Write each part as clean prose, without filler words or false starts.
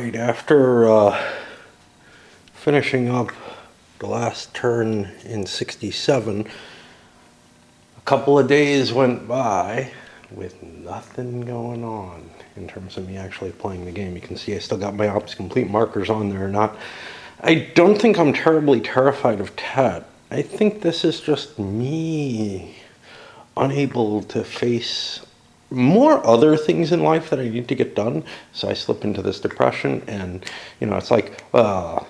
After finishing up the last turn in 67, a couple of days went by with nothing going on in terms of me actually playing the game. You can see I still got my ops complete markers on there. I don't think I'm terribly terrified of Tet. I think this is just me unable to face more other things in life that I need to get done. So I slip into this depression, and it's like, but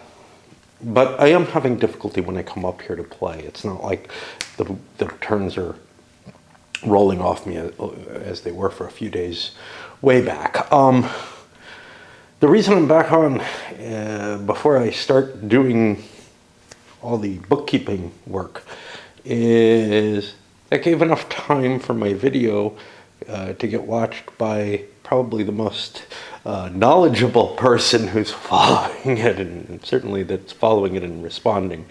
I am having difficulty when I come up here to play. It's not like the turns are rolling off me as they were for a few days way back. The reason I'm back on before I start doing all the bookkeeping work is that gave enough time for my video to get watched by probably the most knowledgeable person who's following it, and certainly that's following it and responding.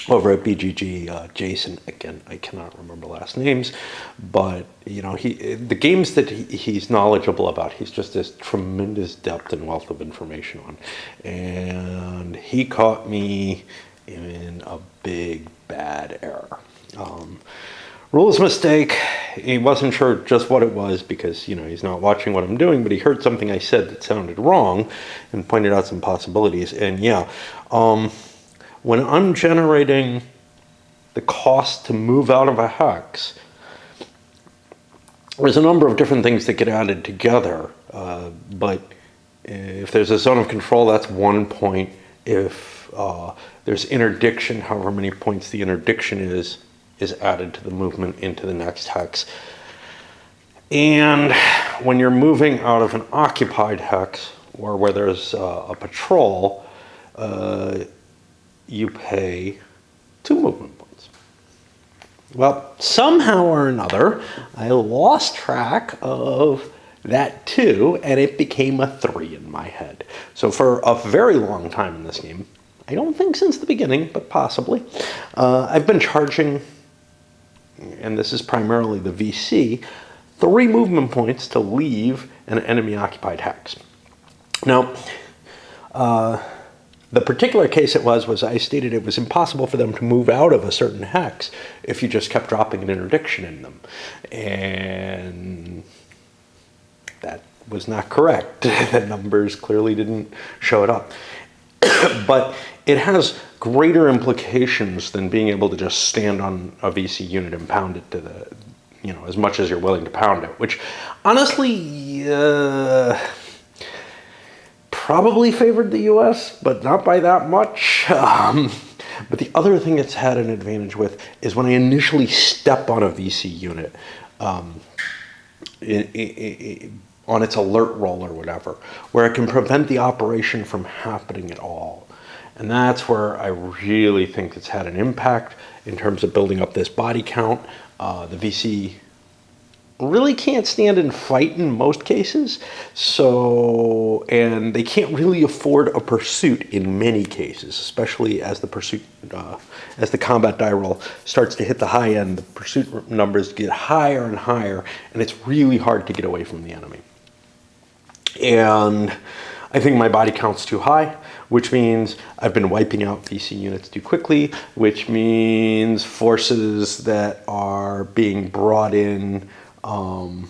Over at BGG, Jason, again, I cannot remember last names, but the games that he's knowledgeable about, he's just this tremendous depth and wealth of information on, and he caught me in a big bad error. Rules mistake. He wasn't sure just what it was because, he's not watching what I'm doing, but he heard something I said that sounded wrong and pointed out some possibilities. And when I'm generating the cost to move out of a hex, there's a number of different things that get added together. But if there's a zone of control, that's 1 point. If there's interdiction, however many points the interdiction is added to the movement into the next hex. And when you're moving out of an occupied hex or where there's a patrol, you pay 2 movement points. Well, somehow or another, I lost track of that 2, and it became a 3 in my head. So for a very long time in this game, I don't think since the beginning, but possibly, I've been charging, and this is primarily the VC, 3 movement points to leave an enemy-occupied hex. Now, the particular case it was I stated it was impossible for them to move out of a certain hex if you just kept dropping an interdiction in them. And that was not correct. The numbers clearly didn't show it up. But it has greater implications than being able to just stand on a VC unit and pound it to the, as much as you're willing to pound it, which honestly probably favored the US, but not by that much. But the other thing it's had an advantage with is when I initially step on a VC unit, on its alert roll or whatever, where it can prevent the operation from happening at all. And that's where I really think it's had an impact in terms of building up this body count. The VC really can't stand and fight in most cases, and they can't really afford a pursuit in many cases, especially as the pursuit, as the combat die roll starts to hit the high end, the pursuit numbers get higher and higher, and it's really hard to get away from the enemy. And I think my body count's too high, which means I've been wiping out VC units too quickly, which means forces that are being brought in aren't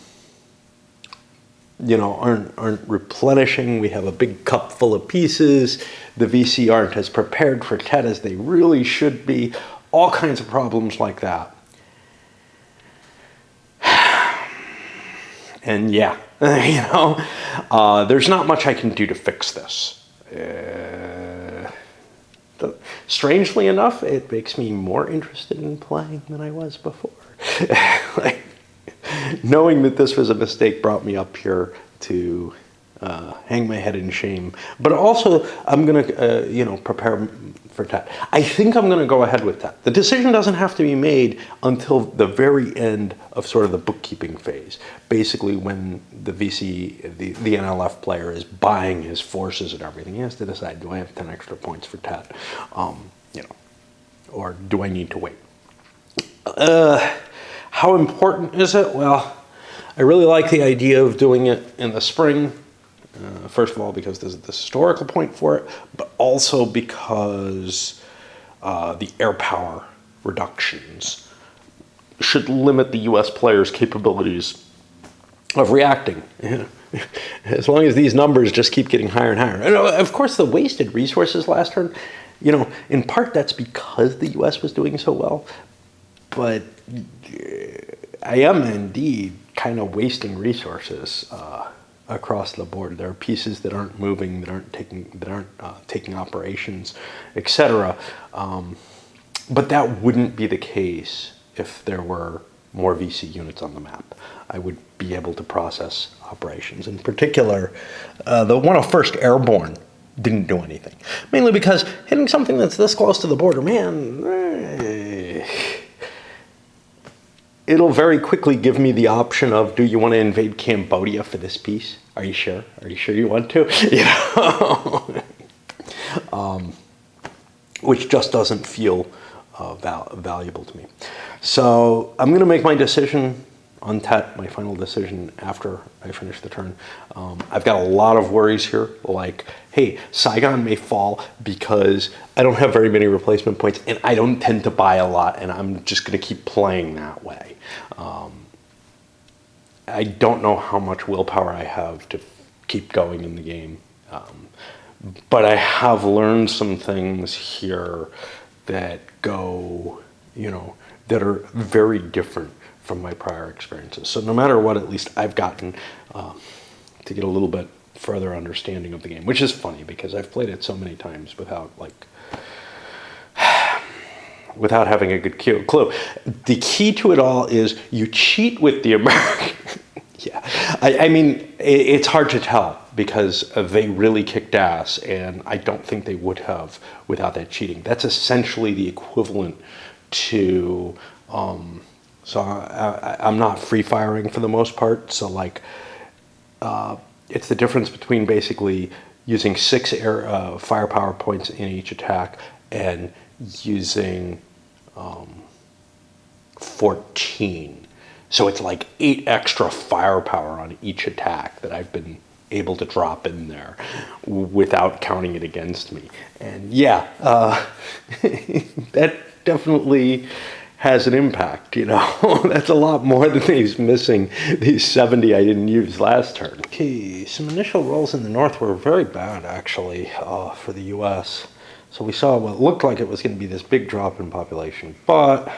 replenishing. We have a big cup full of pieces. The VC aren't as prepared for Tet as they really should be. All kinds of problems like that. And there's not much I can do to fix this. Strangely enough, it makes me more interested in playing than I was before. Knowing that this was a mistake brought me up here to hang my head in shame. But also, I'm going to, prepare for Tet. I think I'm going to go ahead with Tet. The decision doesn't have to be made until the very end of sort of the bookkeeping phase. Basically, when the VC, the NLF player is buying his forces and everything, he has to decide, do I have 10 extra points for Tet? Or do I need to wait? How important is it? Well, I really like the idea of doing it in the spring. First of all, because there's this historical point for it, but also because the air power reductions should limit the U.S. players' capabilities of reacting. As long as these numbers just keep getting higher and higher. And of course, the wasted resources last turn, in part that's because the U.S. was doing so well. But I am indeed kind of wasting resources across the board. There are pieces that aren't moving, that aren't taking operations, etc. But that wouldn't be the case if there were more VC units on the map. I would be able to process operations. In particular, the 101st Airborne didn't do anything. Mainly because hitting something that's this close to the border, it'll very quickly give me the option of, do you want to invade Cambodia for this piece? Are you sure? Are you sure you want to? Which just doesn't feel valuable to me. So I'm going to make my decision on Tet, my final decision, after I finish the turn. I've got a lot of worries here, like, hey, Saigon may fall because I don't have very many replacement points and I don't tend to buy a lot, and I'm just going to keep playing that way. I don't know how much willpower I have to keep going in the game, but I have learned some things here that go, that are very different from my prior experiences. So no matter what, at least I've gotten to get a little bit further understanding of the game, which is funny because I've played it so many times without having a good clue. The key to it all is you cheat with the American. Yeah, I mean, it's hard to tell because they really kicked ass, and I don't think they would have without that cheating. That's essentially the equivalent to, so I'm not free firing for the most part. So it's the difference between basically using 6 firepower points in each attack and using 14. So it's like 8 extra firepower on each attack that I've been able to drop in there without counting it against me. And yeah, that definitely has an impact, That's a lot more than these 70 I didn't use last turn. Okay, some initial rolls in the north were very bad, actually, for the U.S. So we saw what looked like it was going to be this big drop in population, but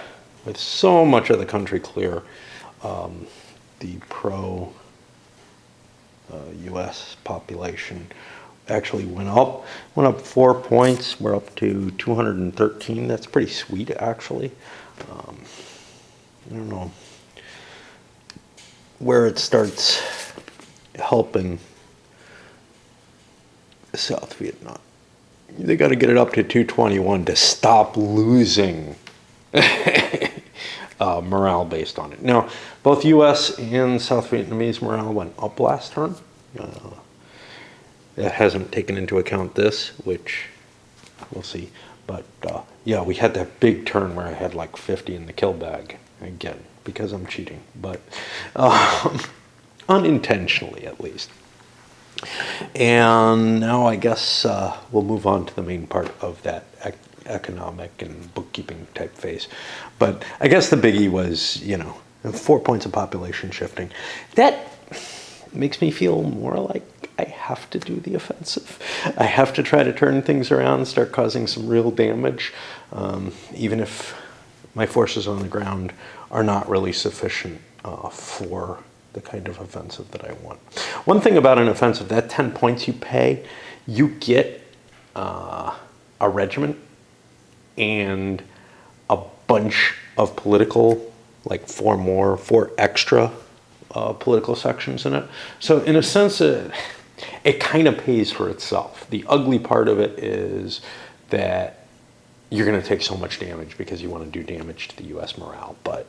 with so much of the country clear, the pro-U.S. population actually went up 4 points. We're up to 213. That's pretty sweet, actually. I don't know where it starts helping South Vietnam. They got to get it up to 221 to stop losing morale based on it. Now, both U.S. and South Vietnamese morale went up last turn. It hasn't taken into account this, which we'll see. But yeah, we had that big turn where I had like 50 in the kill bag, again, because I'm cheating, but unintentionally at least. And now I guess we'll move on to the main part of that economic and bookkeeping type phase. But I guess the biggie was, 4 points of population shifting. That makes me feel more like I have to do the offensive. I have to try to turn things around and start causing some real damage, even if my forces on the ground are not really sufficient for the kind of offensive that I want. One thing about an offensive, that 10 points you pay, you get a regiment and a bunch of political, like 4 extra political sections in it. So in a sense, it kind of pays for itself. The ugly part of it is that you're going to take so much damage because you want to do damage to the U.S. morale. But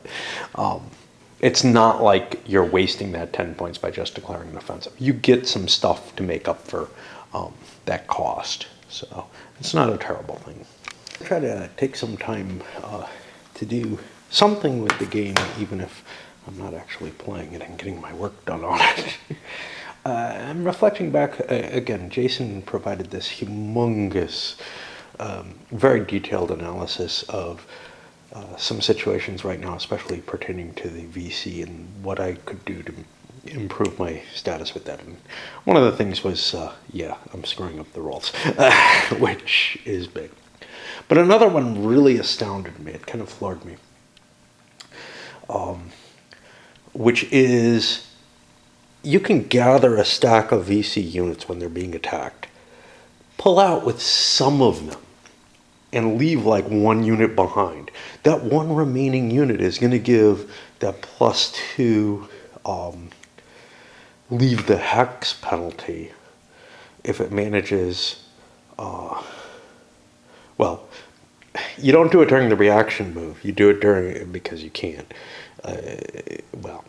it's not like you're wasting that 10 points by just declaring an offensive. You get some stuff to make up for that cost. So it's not a terrible thing. I try to take some time to do something with the game, even if I'm not actually playing it and getting my work done on it. I'm reflecting back again. Jason provided this humongous, very detailed analysis of some situations right now, especially pertaining to the VC and what I could do to improve my status with that. And one of the things was, yeah, I'm screwing up the rolls, which is big. But another one really astounded me. It kind of floored me, which is you can gather a stack of VC units when they're being attacked, pull out with some of them, and leave like one unit behind. That one remaining unit is going to give that +2 leave the hex penalty if it manages. Well, you don't do it during the reaction move. You do it during because you can. Well,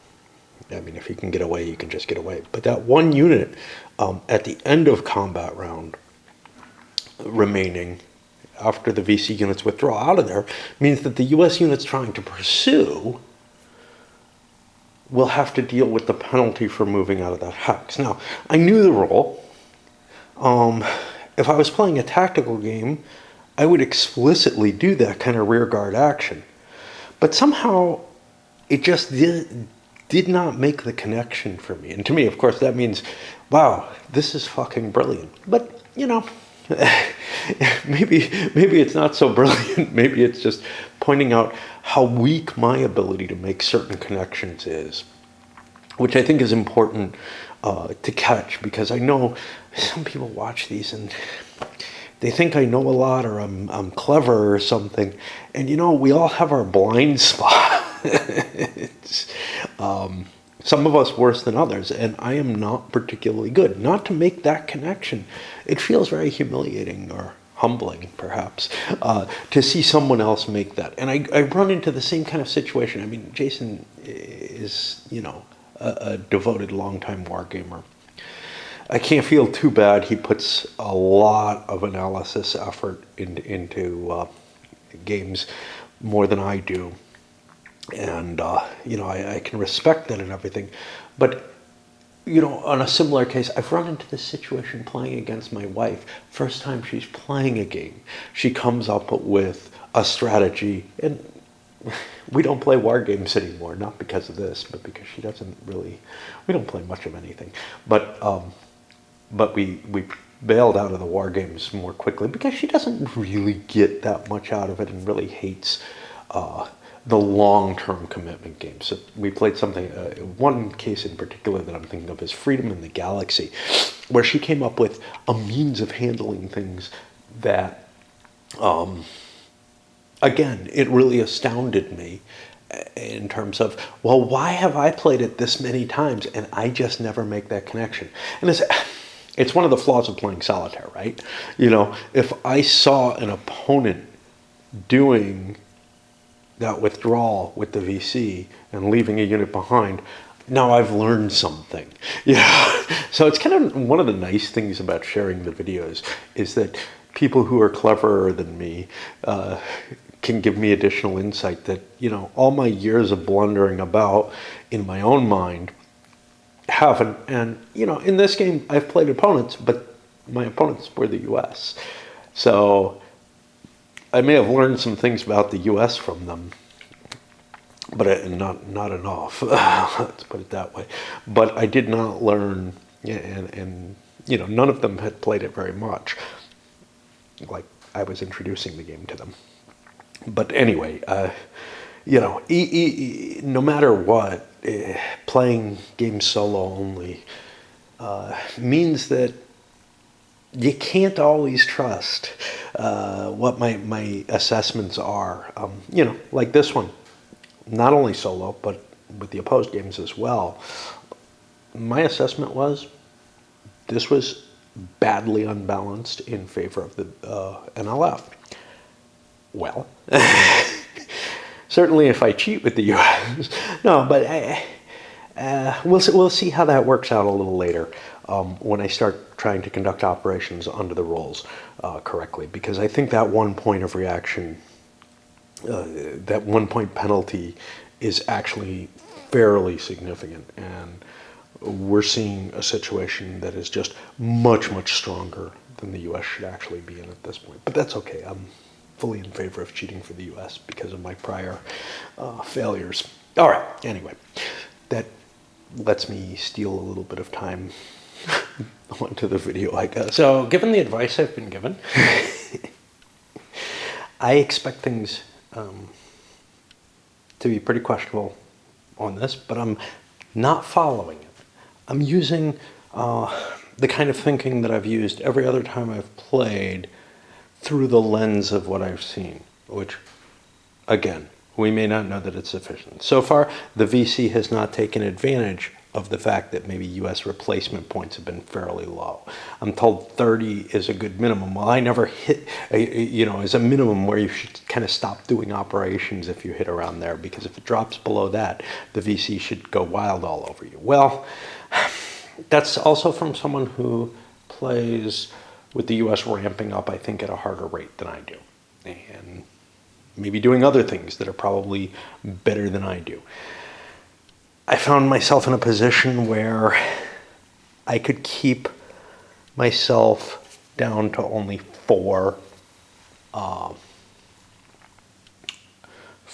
I mean, if you can get away, you can just get away. But that one unit at the end of combat round remaining after the VC units withdraw out of there means that the US units trying to pursue will have to deal with the penalty for moving out of that hex. Now, I knew the rule. If I was playing a tactical game, I would explicitly do that kind of rearguard action. But somehow it just did not make the connection for me. And to me, of course, that means, wow, this is fucking brilliant. But, you know, maybe it's not so brilliant. Maybe it's just pointing out how weak my ability to make certain connections is, which I think is important to catch, because I know some people watch these and they think I know a lot or I'm clever or something. And, you know, we all have our blind spot. Some of us worse than others, and I am not particularly good. Not to make that connection. It feels very humiliating or humbling, perhaps, to see someone else make that. And I run into the same kind of situation. I mean, Jason is, you know, a devoted longtime wargamer. I can't feel too bad. He puts a lot of analysis effort into games, more than I do. And, you know, I can respect that and everything. But, you know, on a similar case, I've run into this situation playing against my wife. First time she's playing a game, she comes up with a strategy. And we don't play war games anymore, not because of this, but because she doesn't really, we don't play much of anything. But we bailed out of the war games more quickly because she doesn't really get that much out of it and really hates the long-term commitment games. So we played something, one case in particular that I'm thinking of is Freedom in the Galaxy, where she came up with a means of handling things that, again, it really astounded me in terms of, well, why have I played it this many times and I just never make that connection? And it's one of the flaws of playing solitaire, right? You know, if I saw an opponent doing that withdrawal with the VC and leaving a unit behind, now I've learned something. Yeah. So it's kind of one of the nice things about sharing the videos is that people who are cleverer than me can give me additional insight that, you know, all my years of blundering about in my own mind haven't. And, you know, in this game, I've played opponents, but my opponents were the US. So I may have learned some things about the US from them, but not enough. Let's put it that way. But I did not learn, and you know, none of them had played it very much. Like I was introducing the game to them. But anyway, you know, no matter what, playing games solo only means that you can't always trust what my assessments are. You know, like this one, not only solo, but with the opposed games as well. My assessment was this was badly unbalanced in favor of the NLF. Well, certainly if I cheat with the US, no, but we'll see how that works out a little later when I start trying to conduct operations under the rules correctly, because I think that 1 point of reaction, that 1 point penalty is actually fairly significant, and we're seeing a situation that is just much, much stronger than the U.S. should actually be in at this point. But that's okay. I'm fully in favor of cheating for the U.S. because of my prior failures. All right, anyway, that lets me steal a little bit of time onto the video, I guess. So, given the advice I've been given, I expect things to be pretty questionable on this, but I'm not following it. I'm using the kind of thinking that I've used every other time I've played through the lens of what I've seen, which, again, we may not know that it's sufficient. So far, the VC has not taken advantage of the fact that maybe U.S. replacement points have been fairly low. I'm told 30 is a good minimum. Well, I never hit, as a minimum where you should kind of stop doing operations if you hit around there, because if it drops below that, the VC should go wild all over you. Well, that's also from someone who plays with the U.S. ramping up, I think, at a harder rate than I do. And maybe doing other things that are probably better than I do. I found myself in a position where I could keep myself down to only four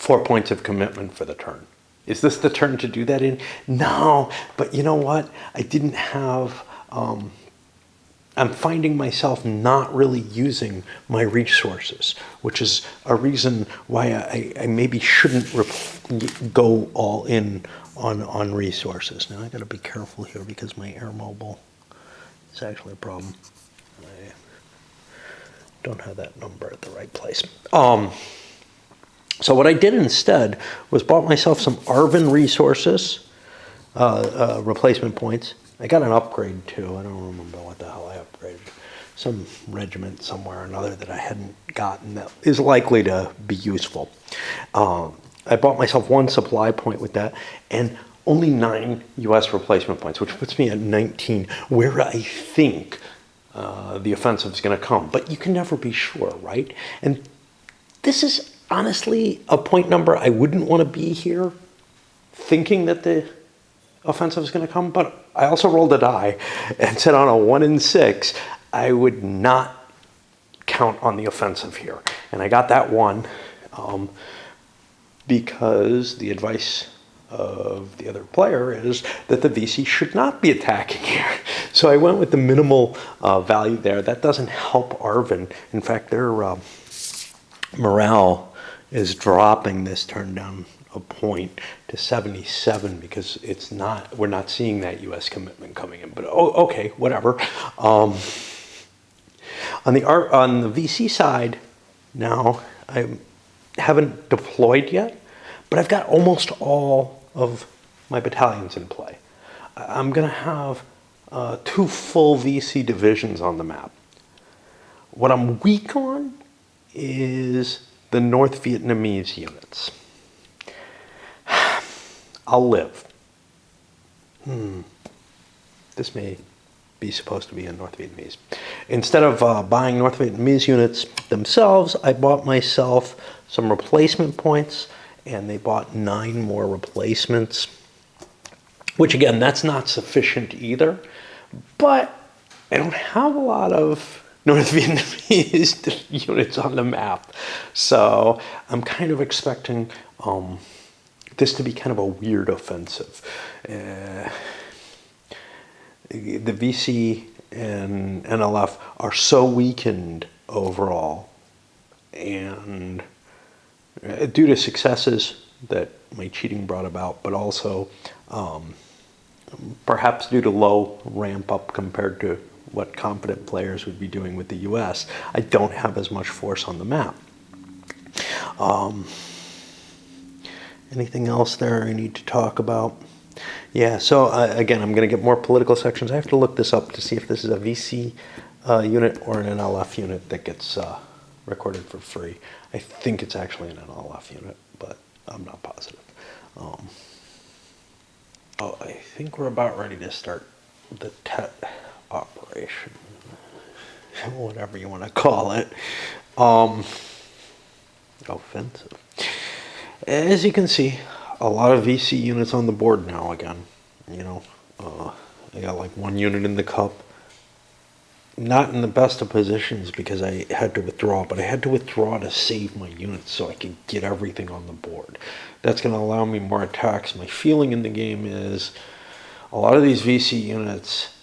points of commitment for the turn. Is this the turn to do that in? No, but you know what? I didn't have... I'm finding myself not really using my resources, which is a reason why I maybe shouldn't go all in on resources. Now I got to be careful here because my Air Mobile is actually a problem. I don't have that number at the right place. So what I did instead was bought myself some Arvin resources, replacement points. I got an upgrade too. I don't remember what the hell I upgraded. Some regiment somewhere or another that I hadn't gotten that is likely to be useful. I bought myself one supply point with that and only 9 U.S. replacement points, which puts me at 19, where I think the offensive is going to come. But you can never be sure, right? And this is honestly a point number I wouldn't want to be here thinking that the offensive is going to come, but I also rolled a die and said on a 1 in 6, I would not count on the offensive here. And I got that one because the advice of the other player is that the VC should not be attacking here. So I went with the minimal value there. That doesn't help Arvin. In fact, their morale is dropping this turn down a point to 77 because we're not seeing that U.S. commitment coming in. But okay, whatever. On the VC side, now I haven't deployed yet, but I've got almost all of my battalions in play. I'm going to have 2 full VC divisions on the map. What I'm weak on is the North Vietnamese units. I'll live. This may be supposed to be in North Vietnamese. Instead of buying North Vietnamese units themselves, I bought myself some replacement points, and they bought 9 more replacements, which again, that's not sufficient either, but I don't have a lot of North Vietnamese units on the map. So I'm kind of expecting this to be kind of a weird offensive. The VC and NLF are so weakened overall, and due to successes that my cheating brought about, but also perhaps due to low ramp up compared to what competent players would be doing with the US, I don't have as much force on the map. Anything else there I need to talk about? Yeah, so again, I'm going to get more political sections. I have to look this up to see if this is a VC unit or an NLF unit that gets recorded for free. I think it's actually an NLF unit, but I'm not positive. I think we're about ready to start the Tet operation, whatever you want to call it. Offensive. As you can see, a lot of VC units on the board now again. You know, I got like one unit in the cup. Not in the best of positions because I had to withdraw, but I had to withdraw to save my units so I could get everything on the board. That's going to allow me more attacks. My feeling in the game is a lot of these VC units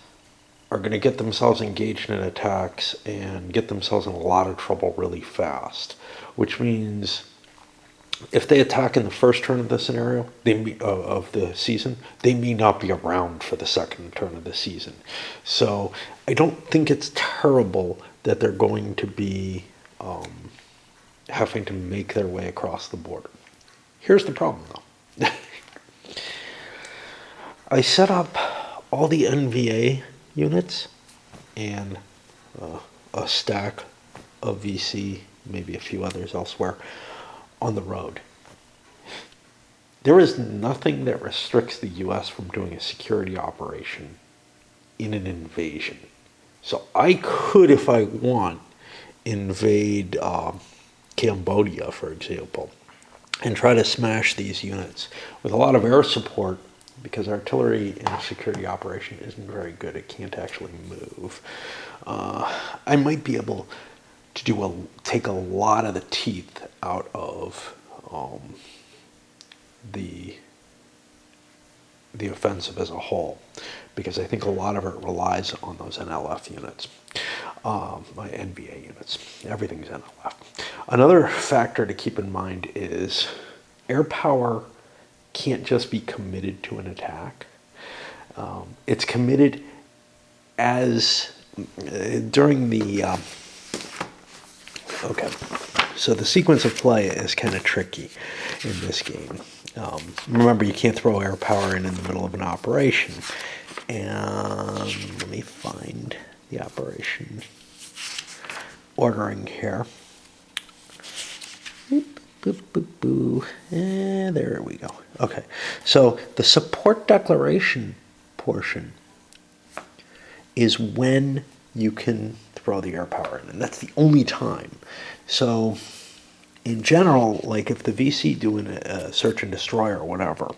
are going to get themselves engaged in attacks and get themselves in a lot of trouble really fast, which means if they attack in the first turn of the scenario, of the season, they may not be around for the second turn of the season. So I don't think it's terrible that they're going to be having to make their way across the border. Here's the problem, though. I set up all the NVA units and a stack of VC, maybe a few others elsewhere, on the road. There is nothing that restricts the U.S. from doing a security operation in an invasion. So I could, if I want, invade Cambodia, for example, and try to smash these units with a lot of air support, because artillery in a security operation isn't very good. It can't actually move. I might be able to take a lot of the teeth out of the offensive as a whole, because I think a lot of it relies on those NLF units, my NVA units. Everything's NLF. Another factor to keep in mind is air power can't just be committed to an attack. It's committed as during the okay. So the sequence of play is kind of tricky in this game. Remember, you can't throw air power in the middle of an operation. And let me find the operation ordering here. Boop, boop, boop, boop. And there we go. Okay, so the support declaration portion is when you can throw the air power in, and that's the only time. So in general, like if the VC doing a search and destroy or whatever,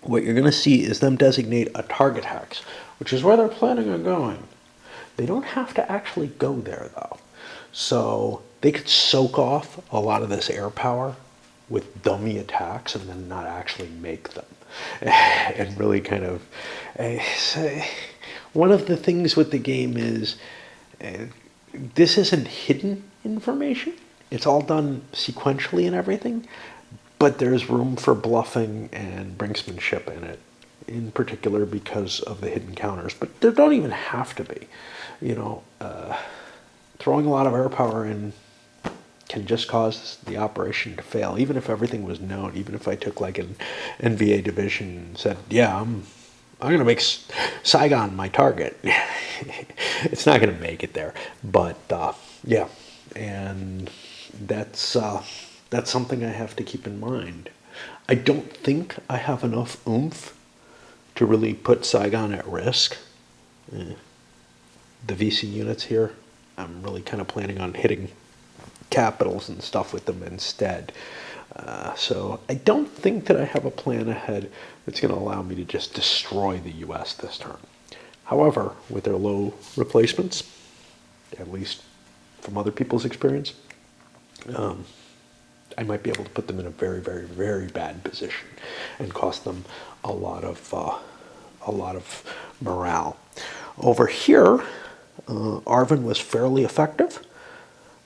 what you're going to see is them designate a target hex, which is where they're planning on going. They don't have to actually go there, though. So they could soak off a lot of this air power with dummy attacks and then not actually make them. And really kind of... one of the things with the game is this isn't hidden information. It's all done sequentially and everything, but there's room for bluffing and brinksmanship in it, in particular because of the hidden counters. But there don't even have to be. You know, throwing a lot of air power in can just cause the operation to fail, even if everything was known. Even if I took like an NVA division and said, yeah, I'm going to make Saigon my target. It's not going to make it there. But, yeah, and that's something I have to keep in mind. I don't think I have enough oomph to really put Saigon at risk. The VC units here, I'm really kind of planning on hitting capitals and stuff with them instead. So I don't think that I have a plan ahead that's going to allow me to just destroy the U.S. this turn. However, with their low replacements, at least from other people's experience, I might be able to put them in a very, very, very bad position and cost them a lot of morale. Over here, Arvin was fairly effective.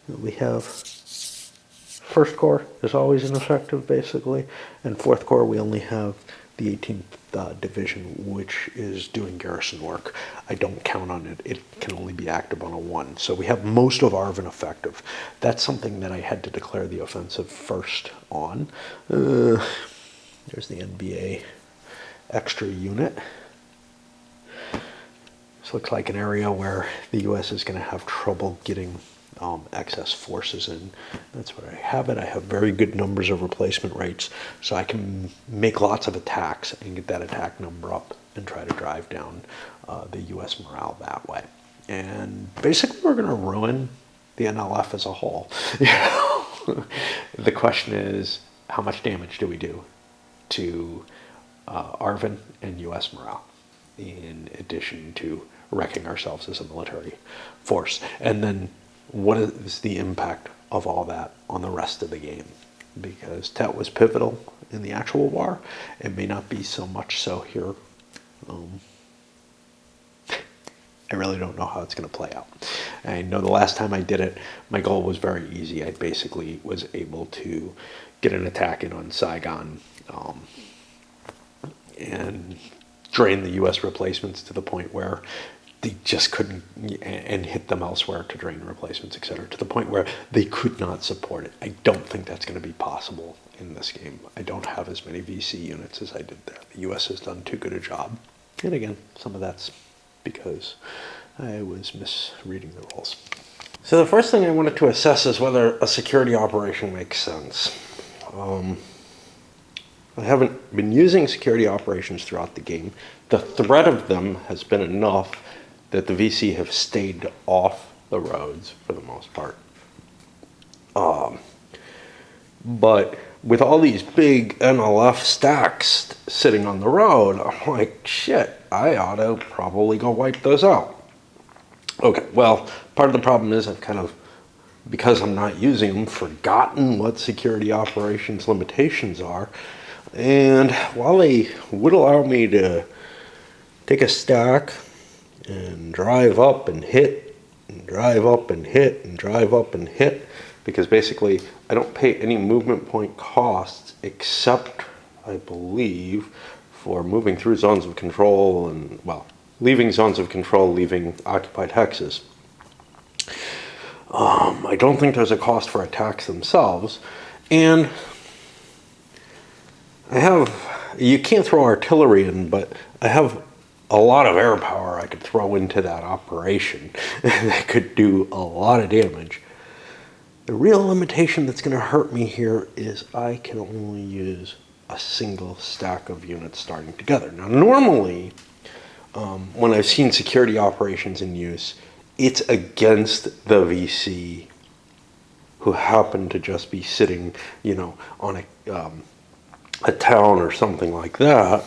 We have First Corps is always ineffective, basically, and Fourth Corps we only have the 18th Division, which is doing garrison work. I don't count on it. It can only be active on a 1. So we have most of Arvin effective. That's something that I had to declare the offensive first on. There's the NBA extra unit. This looks like an area where the U.S. is going to have trouble getting excess forces in. That's where I have it. I have very good numbers of replacement rates, so I can make lots of attacks and get that attack number up and try to drive down the U.S. morale that way. And basically, we're going to ruin the NLF as a whole. The question is, how much damage do we do to Arvin and U.S. morale? in addition to wrecking ourselves as a military force. And then what is the impact of all that on the rest of the game? Because Tet was pivotal in the actual war. It may not be so much so here. I really don't know how it's going to play out. I know the last time I did it, my goal was very easy. I basically was able to get an attack in on Saigon and drain the U.S. replacements to the point where they just couldn't, and hit them elsewhere to drain replacements, etc., to the point where they could not support it. I don't think that's going to be possible in this game. I don't have as many VC units as I did there. The U.S. has done too good a job. And again, some of that's because I was misreading the rules. So the first thing I wanted to assess is whether a security operation makes sense. I haven't been using security operations throughout the game. The threat of them has been enough that the VC have stayed off the roads for the most part. But with all these big NLF stacks sitting on the road, I'm like, shit, I ought to probably go wipe those out. Okay, well, part of the problem is I've kind of, because I'm not using them, forgotten what security operations limitations are. And while they would allow me to take a stack and drive up and hit, and drive up and hit, and drive up and hit, because basically I don't pay any movement point costs except, I believe, for moving through zones of control and, well, leaving zones of control, leaving occupied hexes. I don't think there's a cost for attacks themselves. And I have, you can't throw artillery in, but I have a lot of air power I could throw into that operation that could do a lot of damage. The real limitation that's going to hurt me here is I can only use a single stack of units starting together. Now, normally, when I've seen security operations in use, it's against the VC who happen to just be sitting, you know, on a town or something like that,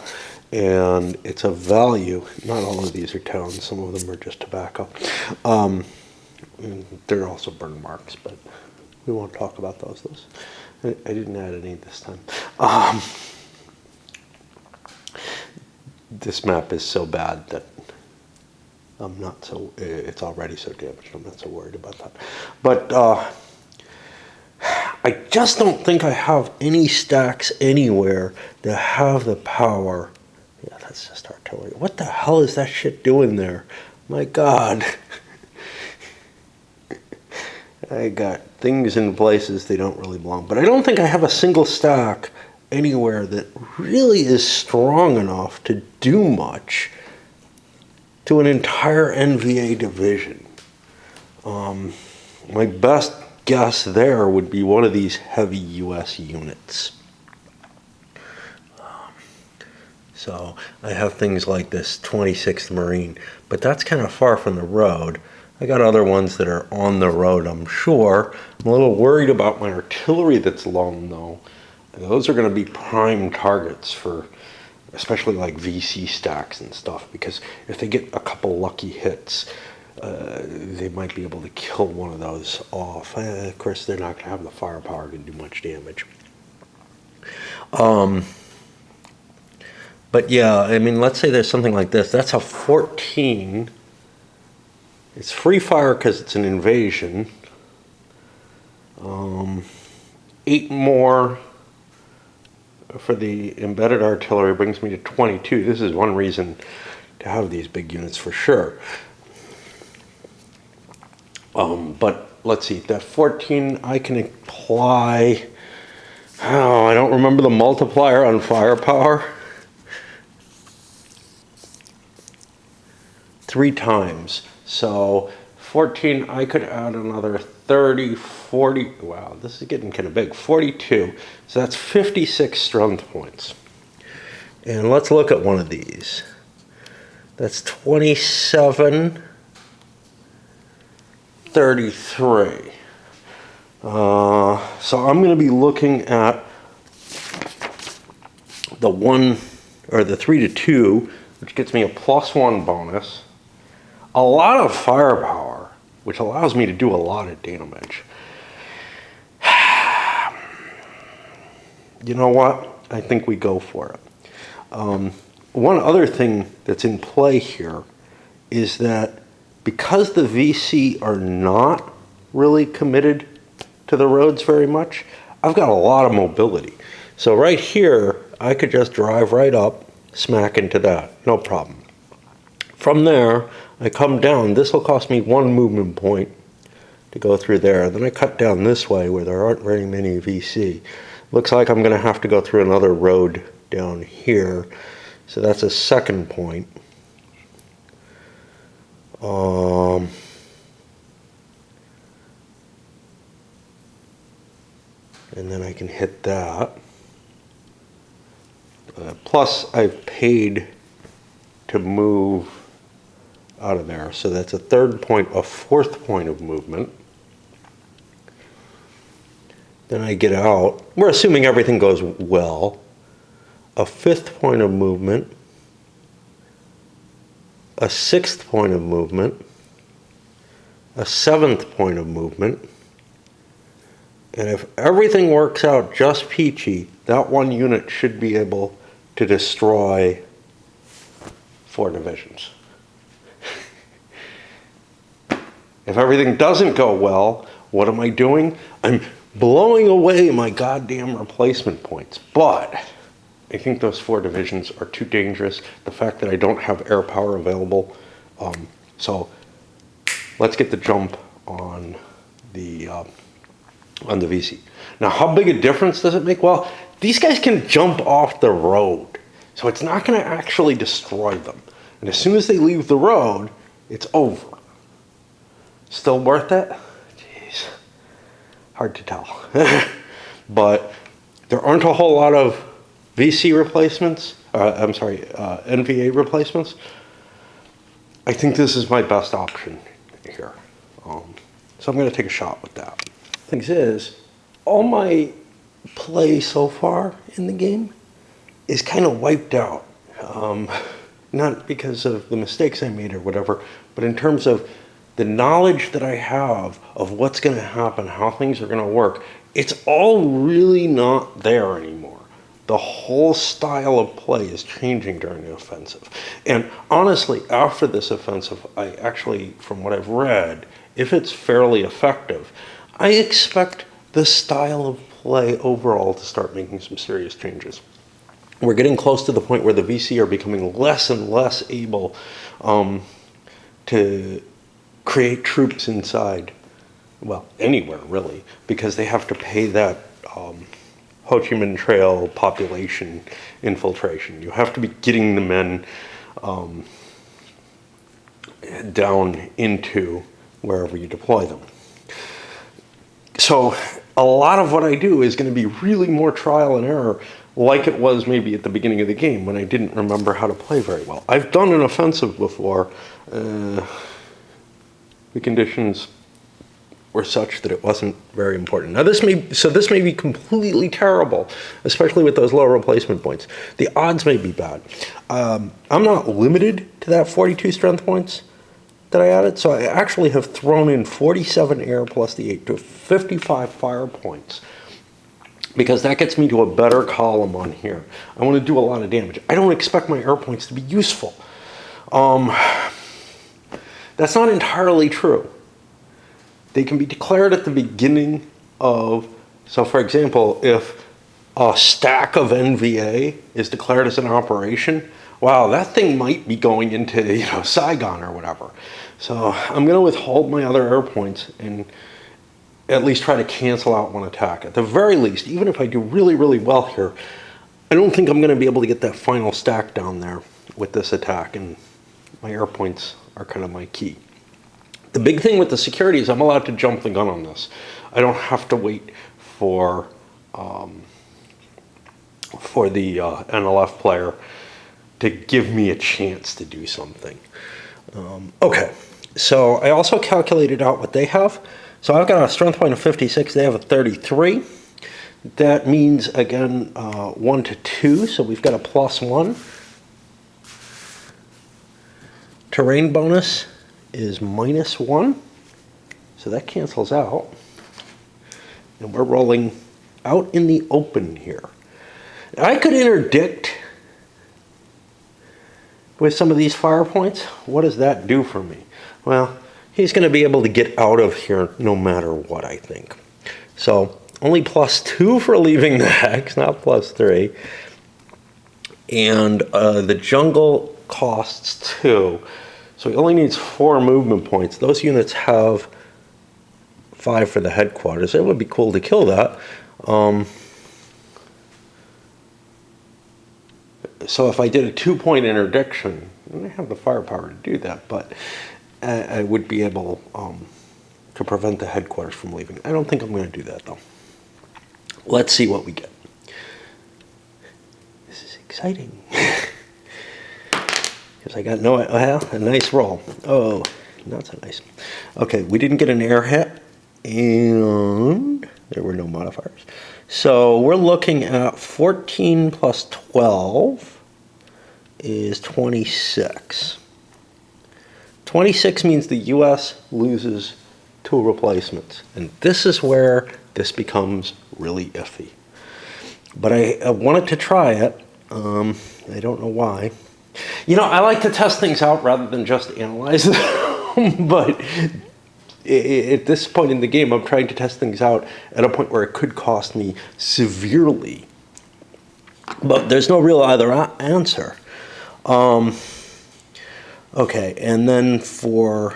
and it's a value. Not all of these are towns. Some of them are just tobacco. They're also burn marks, but we won't talk about those. I didn't add any this time. This map is so bad that I'm not so, it's already so damaged, I'm not so worried about that. But I just don't think I have any stacks anywhere that have the power. Yeah, that's just artillery. What the hell is that shit doing there? My God. I got things in places they don't really belong. But I don't think I have a single stack anywhere that really is strong enough to do much to an entire NVA division. My best guess there would be one of these heavy US units. So I have things like this 26th Marine, but that's kind of far from the road. I got other ones that are on the road, I'm sure. I'm a little worried about my artillery that's lone, though. Those are going to be prime targets for, especially like VC stacks and stuff, because if they get a couple lucky hits, they might be able to kill one of those off. Of course, they're not going to have the firepower to do much damage. But yeah, I mean, let's say there's something like this. That's a 14. It's free fire because it's an invasion. 8 more for the embedded artillery brings me to 22. This is one reason to have these big units for sure. But let's see, that 14 I can apply, I don't remember the multiplier on firepower. 3 times. So 14, I could add another 30, 40, wow, this is getting kind of big, 42. So that's 56 strength points. And let's look at one of these. That's 27, 33. So I'm going to be looking at the 1, or the 3 to 2, which gets me a +1 bonus, a lot of firepower, which allows me to do a lot of damage. You know what? I think we go for it. One other thing that's in play here is that because the VC are not really committed to the roads very much, I've got a lot of mobility. So right here, I could just drive right up, smack into that, no problem. From there, I come down. This will cost me 1 movement point to go through there. Then I cut down this way where there aren't very many VC. Looks like I'm going to have to go through another road down here. So that's a second point. And then I can hit that. Plus, I've paid to move out of there. So that's a third point, a fourth point of movement. Then I get out. We're assuming everything goes well. A fifth point of movement. A sixth point of movement. A seventh point of movement. And if everything works out just peachy, that one unit should be able to destroy 4 divisions. If everything doesn't go well, what am I doing? I'm blowing away my goddamn replacement points. But I think those 4 divisions are too dangerous. The fact that I don't have air power available. So let's get the jump on the VC. Now, how big a difference does it make? Well, these guys can jump off the road, so it's not going to actually destroy them. And as soon as they leave the road, it's over. Still worth it? Jeez, hard to tell. But there aren't a whole lot of VC replacements. NVA replacements. I think this is my best option here. So I'm going to take a shot with that. Things is, all my play so far in the game is kind of wiped out. Not because of the mistakes I made or whatever, but in terms of the knowledge that I have of what's going to happen, how things are going to work. It's all really not there anymore. The whole style of play is changing during the offensive. And honestly, after this offensive, I actually, from what I've read, if it's fairly effective, I expect the style of play overall to start making some serious changes. We're getting close to the point where the VC are becoming less and less able to create troops inside, well, anywhere really, because they have to pay that Ho Chi Minh Trail population infiltration. You have to be getting the men down into wherever you deploy them. So a lot of what I do is going to be really more trial and error, like it was maybe at the beginning of the game when I didn't remember how to play very well. I've done an offensive before. The conditions were such that it wasn't very important. Now this may be completely terrible, especially with those low replacement points. The odds may be bad. I'm not limited to that 42 strength points that I added, so I actually have thrown in 47 air plus the 8 to 55 fire points, because that gets me to a better column on here. I want to do a lot of damage. I don't expect my air points to be useful. That's not entirely true. They can be declared at the beginning of, so for example, if a stack of NVA is declared as an operation, wow, that thing might be going into, Saigon or whatever. So I'm going to withhold my other air points and at least try to cancel out one attack. At the very least, even if I do really, really well here, I don't think I'm going to be able to get that final stack down there with this attack, and my air points are kind of my key. The big thing with the security is I'm allowed to jump the gun on this. I don't have to wait for the NLF player to give me a chance to do something. Okay, so I also calculated out what they have. So I've got a strength point of 56, they have a 33. That means, again, 1 to 2, so we've got a +1. terrain bonus is -1, so that cancels out. And we're rolling out in the open here. I could interdict with some of these fire points. What does that do for me? Well, he's going to be able to get out of here no matter what, I think. So only +2 for leaving the hex, not +3. And the jungle costs 2. So he only needs 4 movement points. Those units have 5 for the headquarters. It would be cool to kill that. So if I did a 2-point interdiction, I have the firepower to do that, but I would be able to prevent the headquarters from leaving. I don't think I'm going to do that, though. Let's see what we get. This is exciting. Because I got a nice roll. Oh, not so nice. Okay, we didn't get an air hit, and there were no modifiers. So we're looking at 14 plus 12 is 26. 26 means the U.S. loses 2 replacements. And this is where this becomes really iffy. But I wanted to try it. I don't know why. You know, I like to test things out rather than just analyze them. But at this point in the game, I'm trying to test things out at a point where it could cost me severely. But there's no real either answer. Okay, and then for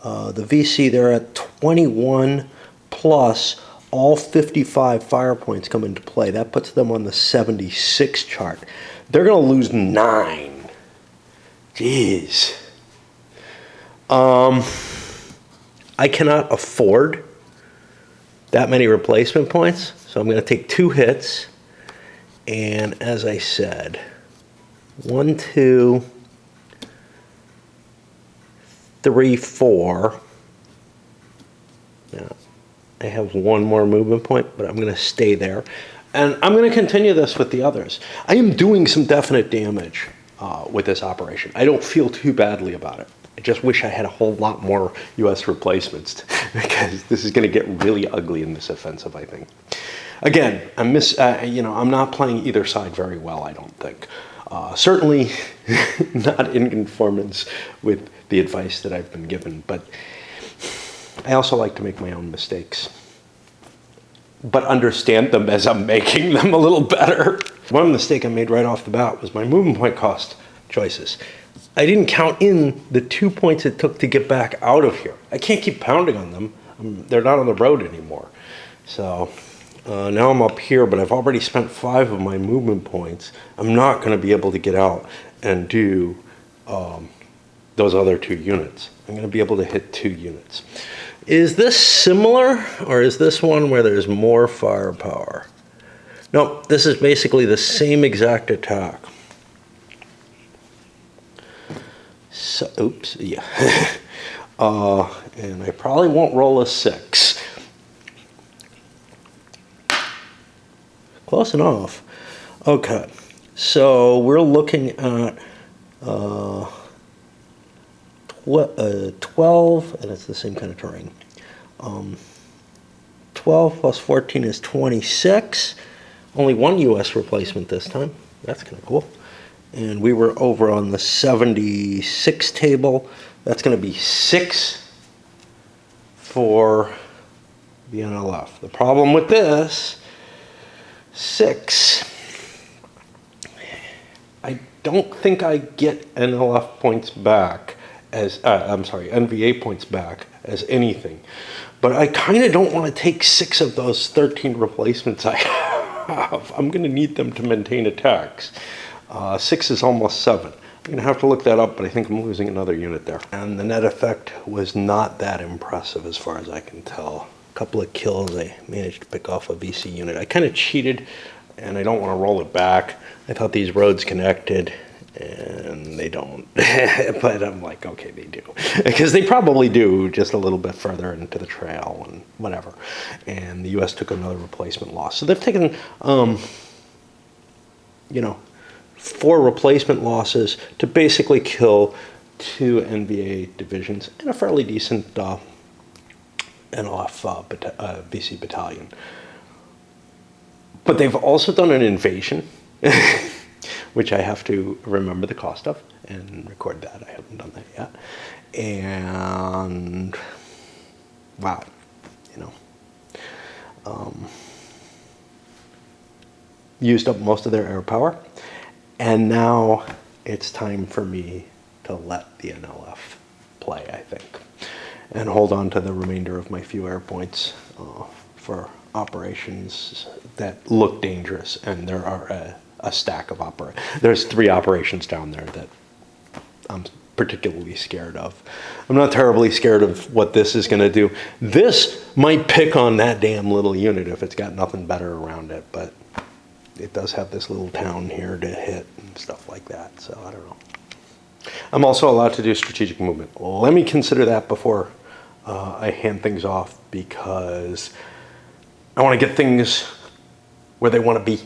the VC, they're at 21 plus all 55 fire points come into play. That puts them on the 76 chart. They're going to lose 9. Jeez. I cannot afford that many replacement points, so I'm going to take 2 hits. And as I said, 1, 2, 3, 4. Now, I have 1 more movement point, but I'm going to stay there. And I'm going to continue this with the others. I am doing some definite damage with this operation. I don't feel too badly about it. I just wish I had a whole lot more U.S. replacements because this is going to get really ugly in this offensive, I think. Again, I'm not playing either side very well, I don't think. Certainly not in conformance with the advice that I've been given, but I also like to make my own mistakes, but understand them as I'm making them a little better. One mistake I made right off the bat was my movement point cost choices. I didn't count in the 2 points it took to get back out of here. I can't keep pounding on them. They're not on the road anymore. So now I'm up here, but I've already spent 5 of my movement points. I'm not going to be able to get out and do those other 2 units. I'm going to be able to hit 2 units. Is this similar, or is this one where there's more firepower? No, this is basically the same exact attack. So, oops, yeah. And I probably won't roll a 6. Close enough. Okay, so we're looking at 12, and it's the same kind of terrain. 12 plus 14 is 26. Only 1 U.S. replacement this time. That's kind of cool. And we were over on the 76 table. That's going to be 6 for the NLF. The problem with this, 6. I don't think I get NLF points back as, NVA points back as anything. But I kind of don't want to take 6 of those 13 replacements I have. I'm going to need them to maintain attacks. 6 is almost 7. I'm going to have to look that up, but I think I'm losing another unit there. And the net effect was not that impressive as far as I can tell. A couple of kills, I managed to pick off a VC unit. I kind of cheated, and I don't want to roll it back. I thought these roads connected, and they don't. But I'm like, okay, they do. Because they probably do, just a little bit further into the trail and whatever. And the U.S. took another replacement loss. So they've taken, 4 replacement losses to basically kill 2 NVA divisions and a fairly decent NLF VC battalion. But they've also done an invasion, which I have to remember the cost of and record that. I haven't done that yet. And wow, used up most of their air power. And now it's time for me to let the NLF play, I think, and hold on to the remainder of my few air points for operations that look dangerous. And there are a stack of there's 3 operations down there that I'm particularly scared of. I'm not terribly scared of what this is going to do. This might pick on that damn little unit if it's got nothing better around it, but it does have this little town here to hit and stuff like that, so I don't know. I'm also allowed to do strategic movement. Let me consider that before I hand things off, because I want to get things where they want to be.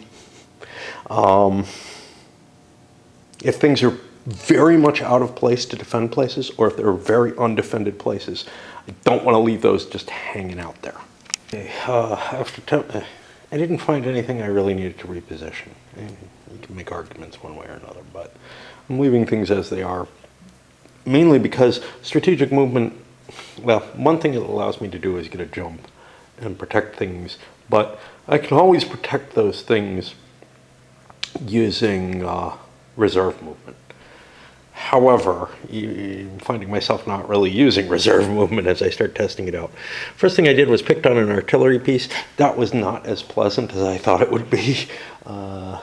If things are very much out of place to defend places, or if they're very undefended places, I don't want to leave those just hanging out there. Okay, I didn't find anything I really needed to reposition. You can make arguments one way or another, but I'm leaving things as they are, mainly because strategic movement, well, one thing it allows me to do is get a jump and protect things, but I can always protect those things using reserve movement. However, I'm finding myself not really using reserve movement as I start testing it out. First thing I did was picked on an artillery piece. That was not as pleasant as I thought it would be. I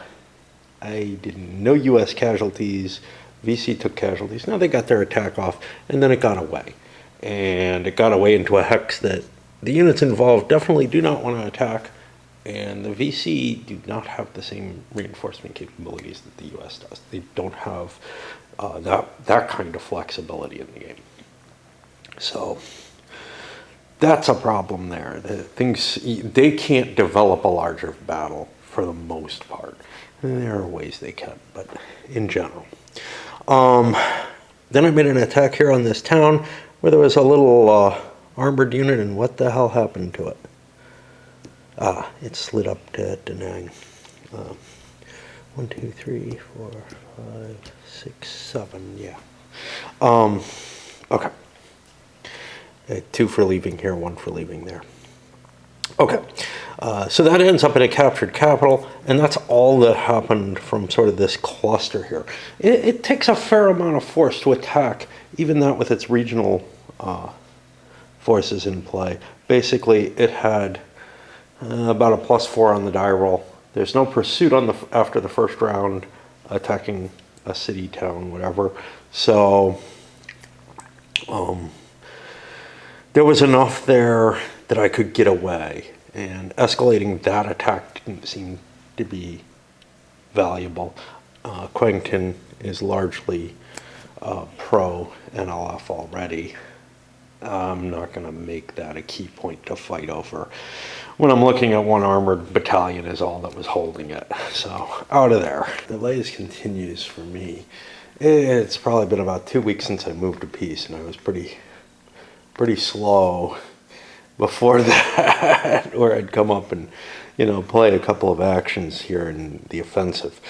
did no U.S. casualties. VC took casualties. Now they got their attack off, and then it got away. And it got away into a hex that the units involved definitely do not want to attack, and the VC do not have the same reinforcement capabilities that the U.S. does. They don't have that kind of flexibility in the game. So that's a problem there. They can't develop a larger battle for the most part. And there are ways they can, but in general. Then I made an attack here on this town where there was a little armored unit, and what the hell happened to it? It slid up to Da Nang. 1, 2, 3, 4, 5, 6, 7, yeah. Okay. 2 for leaving here, 1 for leaving there. Okay. So that ends up in a captured capital, and that's all that happened from sort of this cluster here. It takes a fair amount of force to attack, even that with its regional forces in play. Basically, it had about a +4 on the die roll. There's no pursuit after the first round, attacking a city, town, whatever. So there was enough there that I could get away, and escalating that attack didn't seem to be valuable. Quangton is largely pro NLF already. I'm not going to make that a key point to fight over. When I'm looking at 1 armored battalion is all that was holding it. So out of there. Delays continues for me. It's probably been about 2 weeks since I moved to peace, and I was pretty slow before that, where I'd come up and play a couple of actions here in the offensive.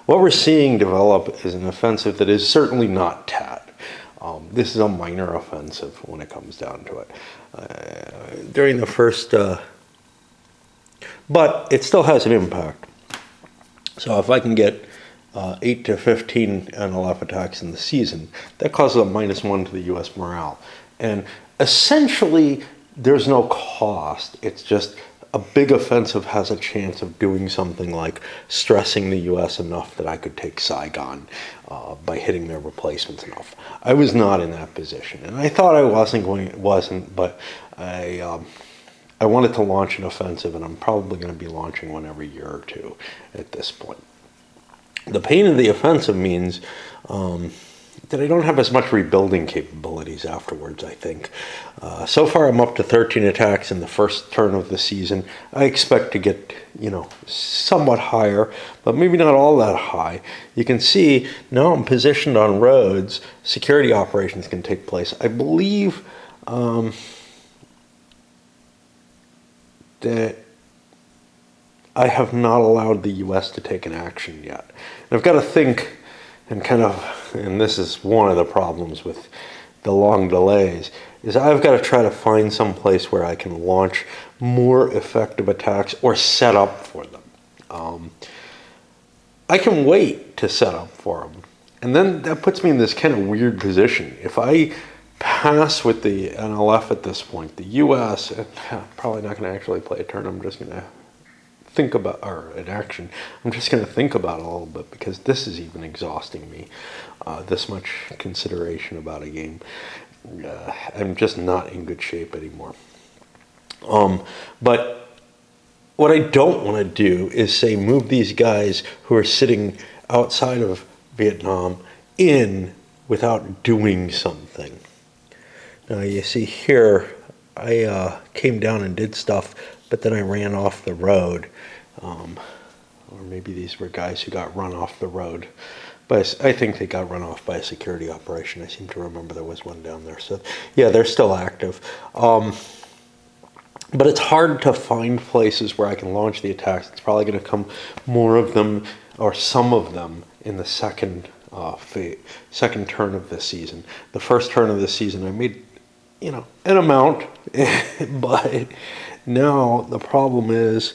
What we're seeing develop is an offensive that is certainly not TAT. This is a minor offensive when it comes down to it. During the first, but it still has an impact. So if I can get 8 to 15 NLF attacks in the season, that causes a -1 to the U.S. morale. And essentially, there's no cost. It's just a big offensive has a chance of doing something like stressing the U.S. enough that I could take Saigon by hitting their replacements enough. I was not in that position, and I thought I wasn't, but I wanted to launch an offensive, and I'm probably going to be launching one every year or 2 at this point. The pain of the offensive means that I don't have as much rebuilding capabilities afterwards, I think. So far, I'm up to 13 attacks in the first turn of the season. I expect to get, somewhat higher, but maybe not all that high. You can see now I'm positioned on roads. Security operations can take place. I believe that I have not allowed the U.S. to take an action yet. And I've got to think and this is one of the problems with the long delays, is I've got to try to find some place where I can launch more effective attacks or set up for them. I can wait to set up for them. And then that puts me in this kind of weird position. If I pass with the NLF at this point, the U.S., probably not going to actually play a turn, I'm just going to think about, or an action, I'm just going to think about it a little bit, because this is even exhausting me, this much consideration about a game. I'm just not in good shape anymore. But what I don't want to do is say move these guys who are sitting outside of Vietnam in without doing something. Now you see here, I came down and did stuff, but then I ran off the road. Or maybe these were guys who got run off the road. But I think they got run off by a security operation. I seem to remember there was one down there. So yeah, they're still active. But it's hard to find places where I can launch the attacks. It's probably going to come more of them, or some of them, in the second turn of this season. The first turn of this season I made, an amount, but now the problem is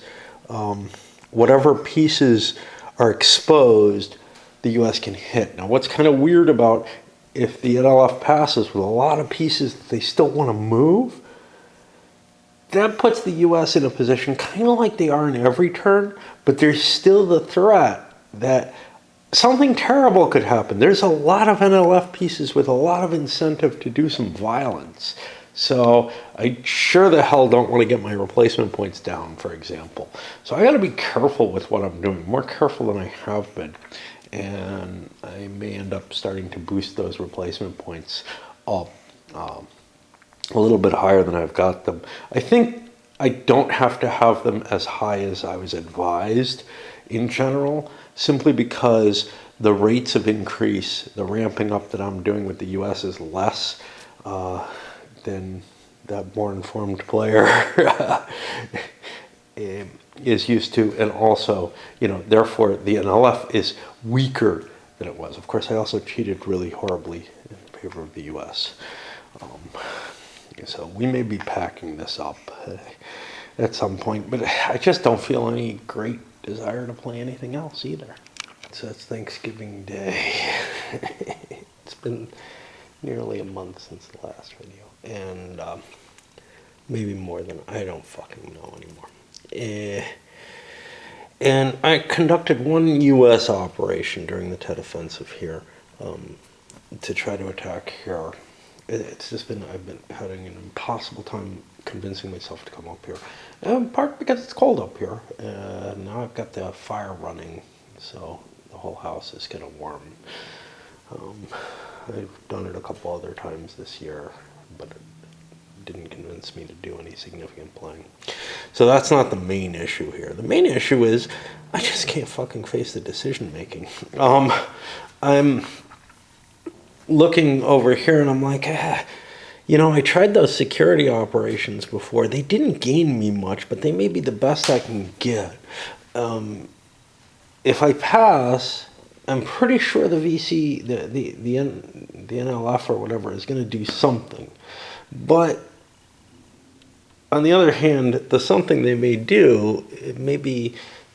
whatever pieces are exposed, the U.S. can hit. Now, what's kind of weird about if the NLF passes with a lot of pieces that they still want to move, that puts the U.S. in a position kind of like they are in every turn, but there's still the threat that something terrible could happen. There's a lot of NLF pieces with a lot of incentive to do some violence. So I sure the hell don't want to get my replacement points down, for example. So I got to be careful with what I'm doing, more careful than I have been. And I may end up starting to boost those replacement points up a little bit higher than I've got them. I think I don't have to have them as high as I was advised in general, simply because the rates of increase, the ramping up that I'm doing with the U.S. is less than that more informed player is used to, and also, therefore the NLF is weaker than it was. Of course, I also cheated really horribly in favor of the U.S. So we may be packing this up at some point, but I just don't feel any great desire to play anything else either. So it's Thanksgiving Day. It's been nearly a month since the last video, and maybe more than, I don't fucking know anymore. And I conducted one U.S. operation during the Tet Offensive here to try to attack here. It's just been, I've been having an impossible time convincing myself to come up here. In part because it's cold up here. Now I've got the fire running, so the whole house is kind of warm. I've done it a couple other times this year, but it didn't convince me to do any significant playing. So that's not the main issue here. The main issue is I just can't fucking face the decision making. I'm looking over here and I'm like, I tried those security operations before. They didn't gain me much, but they may be the best I can get. If I pass, I'm pretty sure the VC, the NLF or whatever is going to do something. But on the other hand, the something they may do,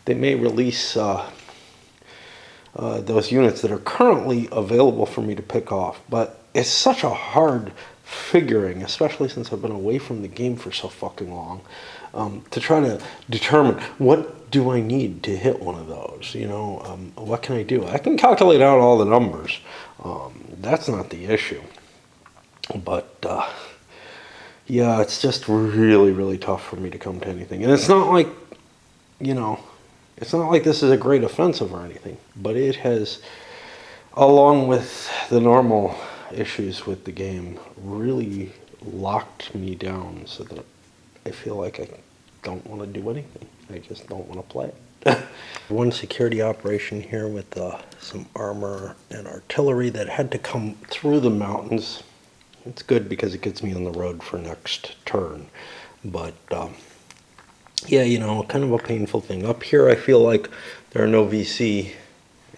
they may release those units that are currently available for me to pick off. But it's such a hard figuring, especially since I've been away from the game for so fucking long, to try to determine what do I need to hit one of those. What can I do? I can calculate out all the numbers. That's not the issue. But yeah, it's just really, really tough for me to come to anything. And it's not like, it's not like this is a great offensive or anything, but it has along with the normal issues with the game, really locked me down so that I feel like I don't want to do anything. I just don't want to play it. One security operation here with some armor and artillery that had to come through the mountains. It's good because it gets me on the road for next turn. But yeah, you know, kind of a painful thing. Up here, I feel like there are no VC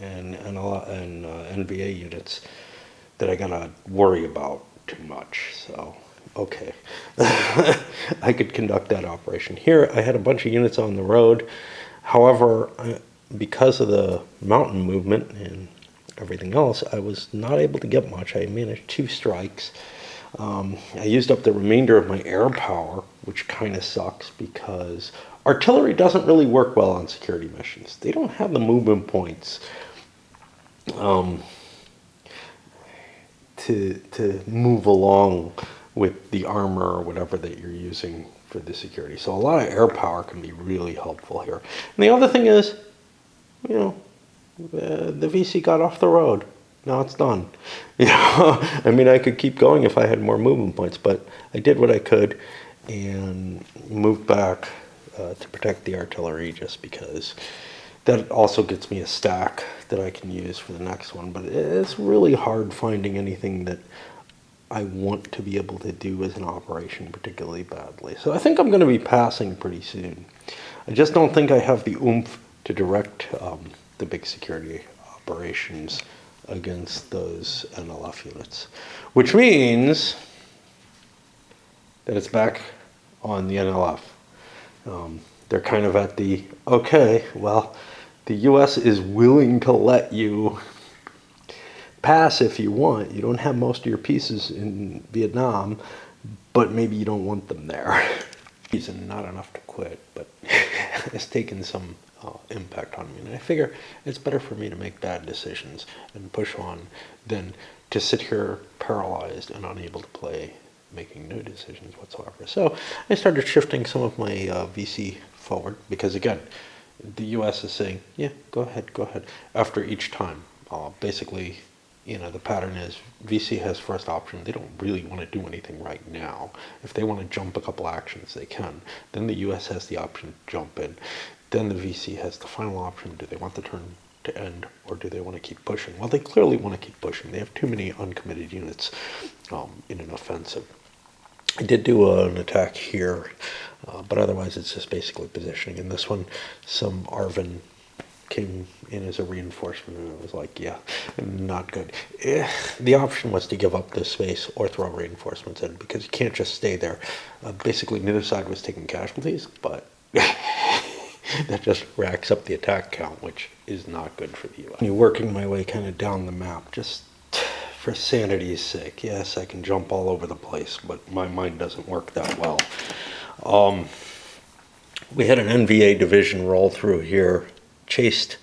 and NVA units that I gotta worry about too much. So, okay. I could conduct that operation. Here, I had a bunch of units on the road. However, because of the mountain movement and everything else, I was not able to get much. I managed 2 strikes. I used up the remainder of my air power, which kind of sucks because artillery doesn't really work well on security missions. They don't have the movement points to move along with the armor or whatever that you're using for the security. So a lot of air power can be really helpful here. And the other thing is, you know, the VC got off the road. Now it's done. You know, I mean, I could keep going if I had more movement points, but I did what I could and moved back to protect the artillery just because that also gets me a stack that I can use for the next one. But it's really hard finding anything that I want to be able to do as an operation particularly badly. So I think I'm going to be passing pretty soon. I just don't think I have the oomph to direct the big security operations against those NLF units, which means that it's back on the NLF. They're kind of at the, okay, well, the US is willing to let you pass if you want. You don't have most of your pieces in Vietnam, but maybe you don't want them there. Reason not enough to quit, but it's taken some impact on me. And I figure it's better for me to make bad decisions and push on than to sit here paralyzed and unable to play, making no decisions whatsoever. So I started shifting some of my VC forward because, again, the US is saying, yeah, go ahead, after each time. Basically, you know, the pattern is VC has first option. They don't really want to do anything right now. If they want to jump a couple actions, they can. Then the US has the option to jump in. Then the VC has the final option. Do they want the turn to end, or do they want to keep pushing? Well, they clearly want to keep pushing. They have too many uncommitted units in an offensive. I did do an attack here, but otherwise it's just basically positioning. In this one, some ARVN came in as a reinforcement, and I was like, yeah, not good. The option was to give up this space or throw reinforcements in, because you can't just stay there. Basically, neither side was taking casualties, but that just racks up the attack count, which is not good for the US. Working my way kind of down the map, just for sanity's sake. Yes, I can jump all over the place, but my mind doesn't work that well. We had an NVA division roll through here, chased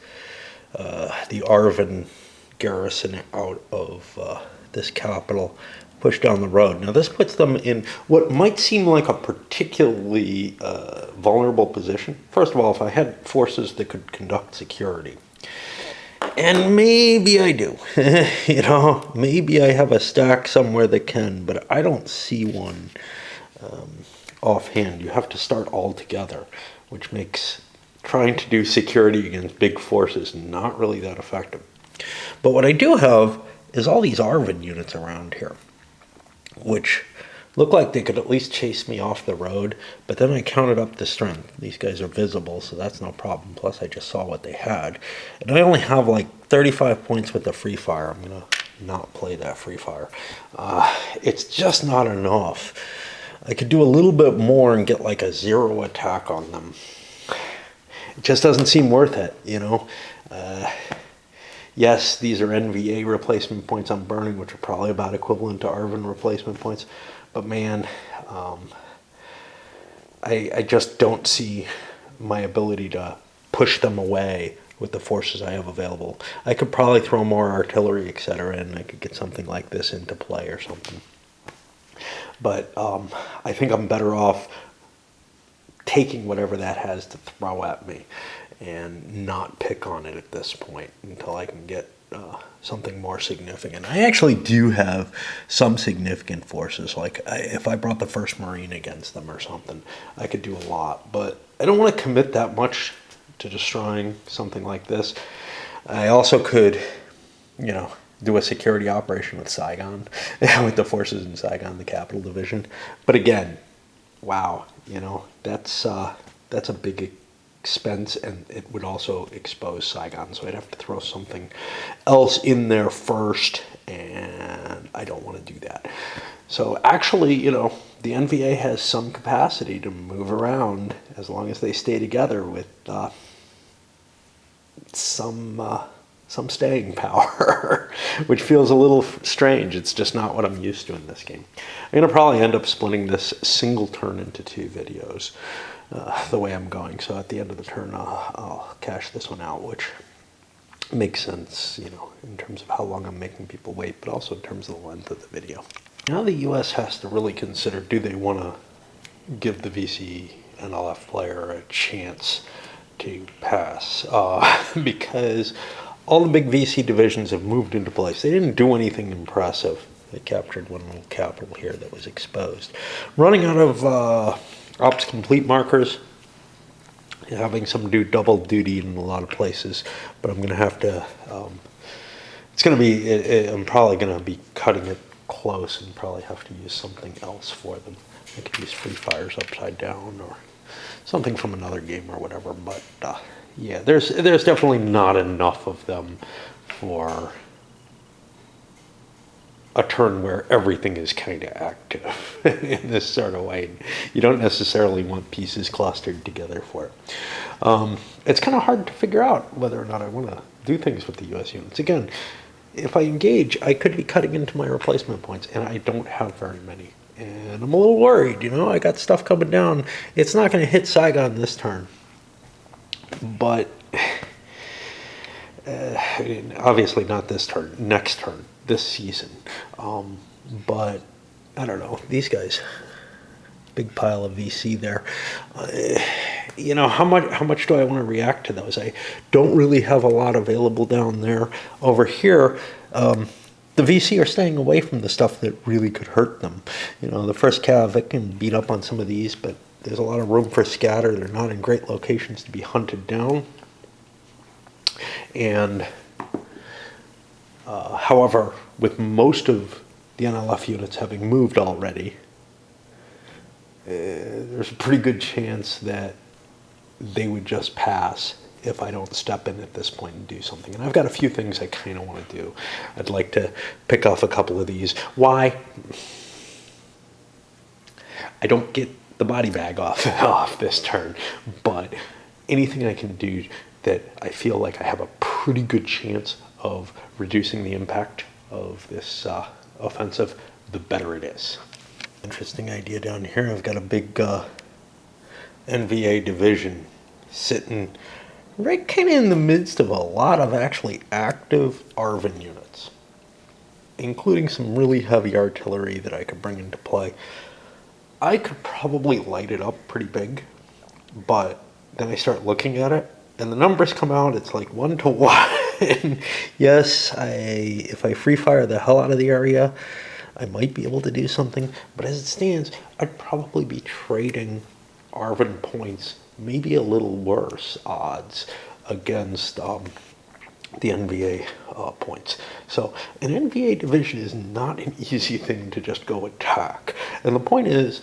the ARVN garrison out of this capital, pushed down the road. Now this puts them in what might seem like a particularly vulnerable position. First of all, if I had forces that could conduct security, and maybe I do, you know, maybe I have a stack somewhere that can, but I don't see one offhand. You have to start all together, which makes trying to do security against big forces not really that effective. But what I do have is all these ARVN units around here, which look like they could at least chase me off the road, but then I counted up the strength. These guys are visible, so that's no problem. Plus, I just saw what they had. And I only have like 35 points with the free fire. I'm going to not play that free fire. It's just not enough. I could do a little bit more and get like a 0 attack on them. It just doesn't seem worth it, you know. Yes, these are NVA replacement points I'm burning, which are probably about equivalent to ARVN replacement points. But man, I just don't see my ability to push them away with the forces I have available. I could probably throw more artillery, etc., and I could get something like this into play or something. But I think I'm better off taking whatever that has to throw at me and not pick on it at this point until I can get something more significant. I actually do have some significant forces. Like if I brought the 1st Marine against them or something, I could do a lot. But I don't want to commit that much to destroying something like this. I also could, you know, do a security operation with Saigon, with the forces in Saigon, the capital division. But again, wow, you know, that's a big expense, and it would also expose Saigon, so I'd have to throw something else in there first, and I don't want to do that. So actually, you know, the NVA has some capacity to move around as long as they stay together with some staying power, which feels a little strange. It's just not what I'm used to in this game. I'm going to probably end up splitting this single turn into 2 videos the way I'm going. So at the end of the turn, I'll cash this one out, which makes sense, you know, in terms of how long I'm making people wait, but also in terms of the length of the video. Now the U.S. has to really consider, do they want to give the VC NLF player a chance to pass? Because all the big VC divisions have moved into place. They didn't do anything impressive. They captured one little capital here that was exposed. Running out of ops complete markers, having some do double duty in a lot of places, but I'm going to have to, it's going to be, I'm probably going to be cutting it close and probably have to use something else for them. I could use Free Fires Upside Down or something from another game or whatever, but yeah, there's definitely not enough of them for a turn where everything is kind of active in this sort of way. You don't necessarily want pieces clustered together for it. It's kind of hard to figure out whether or not I want to do things with the U.S. units. Again, if I engage, I could be cutting into my replacement points, and I don't have very many. And I'm a little worried, you know, I got stuff coming down. It's not going to hit Saigon this turn, but obviously not this turn, next turn, this season. But I don't know, these guys, big pile of VC there. You know, how much do I want to react to those? I don't really have a lot available down there. Over here, the VC are staying away from the stuff that really could hurt them. You know, the 1st Cav, it can beat up on some of these, but there's a lot of room for scatter. They're not in great locations to be hunted down. And however, with most of the NLF units having moved already, there's a pretty good chance that they would just pass if I don't step in at this point and do something. And I've got a few things I kind of want to do. I'd like to pick off a couple of these. Why? I don't get the body bag off this turn, but anything I can do that I feel like I have a pretty good chance of reducing the impact of this offensive, the better it is. Interesting idea down here. I've got a big NVA division sitting right kind of in the midst of a lot of actually active ARVN units, including some really heavy artillery that I could bring into play. I could probably light it up pretty big, but then I start looking at it, and the numbers come out, it's like 1 to 1. Yes, if I free fire the hell out of the area, I might be able to do something, but as it stands, I'd probably be trading ARVN points, maybe a little worse odds against the NVA points. So an NVA division is not an easy thing to just go attack. And the point is,